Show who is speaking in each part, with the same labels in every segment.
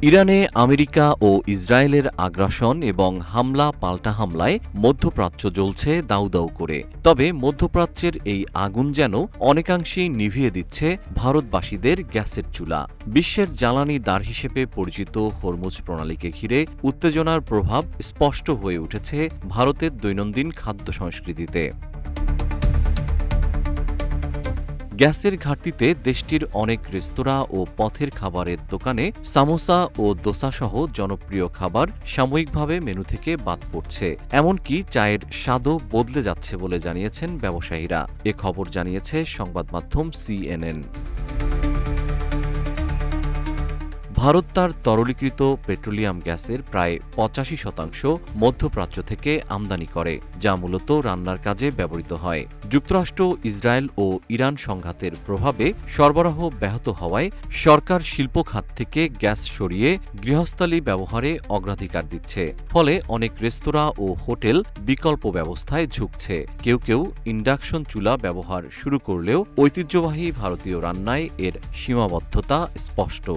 Speaker 1: ইরানে আমেরিকা ও ইসরায়েলের আগ্রাসন এবং হামলা পাল্টা হামলায় মধ্যপ্রাচ্য জ্বলছে দাউ দাউ করে। তবে মধ্যপ্রাচ্যের এই আগুন যেন অনেকাংশেই নিভিয়ে দিচ্ছে ভারতবাসীদের গ্যাসের চুলা। বিশ্বের জ্বালানি দ্বার হিসেবে পরিচিত হরমুজ প্রণালীকে ঘিরে উত্তেজনার প্রভাব স্পষ্ট হয়ে উঠেছে ভারতের দৈনন্দিন খাদ্য সংস্কৃতিতে। গ্যাসের ঘাটতিতে দেশটির অনেক রেস্তোরাঁ ও পথের খাবারের দোকানে সামোসা ও দোসাসহ জনপ্রিয় খাবার সাময়িকভাবে মেনু থেকে বাদ পড়ছে। এমনকি চায়ের স্বাদও বদলে যাচ্ছে বলে জানিয়েছেন ব্যবসায়ীরা। এ খবর জানিয়েছে সংবাদমাধ্যম সিএনএন। ভারত তার তরলীকৃত পেট্রোলিয়াম গ্যাসের প্রায় ৮৫% মধ্যপ্রাচ্য থেকে আমদানি করে, যা মূলত রান্নার কাজে ব্যবহৃত হয়। যুক্তরাষ্ট্র, ইসরায়েল ও ইরান সংঘাতের প্রভাবে সরবরাহ ব্যাহত হওয়ায় সরকার শিল্প খাত থেকে গ্যাস সরিয়ে গৃহস্থালী ব্যবহারে অগ্রাধিকার দিচ্ছে। ফলে অনেক রেস্তোরাঁ ও হোটেল বিকল্প ব্যবস্থায় ঝুঁকছে। কেউ কেউ ইন্ডাকশন চুলা ব্যবহার শুরু করলেও ঐতিহ্যবাহী ভারতীয় রান্নায় এর সীমাবদ্ধতা স্পষ্ট।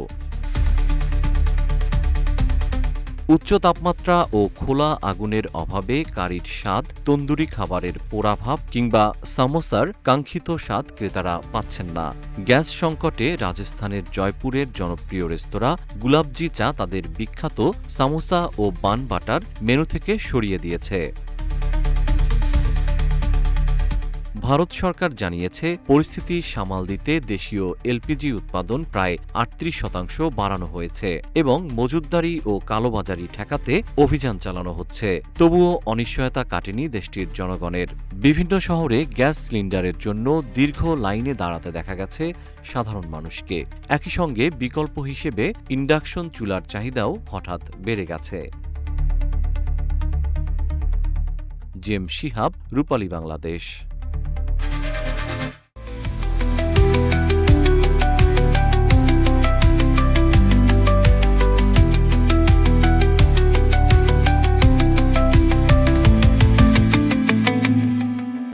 Speaker 1: উচ্চ তাপমাত্রা ও খোলা আগুনের অভাবে কারির স্বাদ, তন্দুরি খাবারের পোড়াভাব কিংবা সামোসার কাঙ্ক্ষিত স্বাদ ক্রেতারা পাচ্ছেন না। গ্যাস সংকটে রাজস্থানের জয়পুরের জনপ্রিয় রেস্তোরাঁ গুলাবজি চা তাদের বিখ্যাত সামোসা ও বান বাটার মেনু থেকে সরিয়ে দিয়েছে। ভারত সরকার জানিয়েছে, পরিস্থিতি সামাল দিতে দেশীয় এলপিজি উৎপাদন প্রায় ৩৮% বাড়ানো হয়েছে এবং মজুতদারি ও কালোবাজারি ঠেকাতে অভিযান চালানো হচ্ছে। তবুও অনিশ্চয়তা কাটেনি দেশটির জনগণের। বিভিন্ন শহরে গ্যাস সিলিন্ডারের জন্য দীর্ঘ লাইনে দাঁড়াতে দেখা গেছে সাধারণ মানুষকে। একই সঙ্গে বিকল্প হিসেবে ইন্ডাকশন চুলার চাহিদাও হঠাৎ বেড়ে গেছে। জেম শিহাব, রূপালী বাংলাদেশ।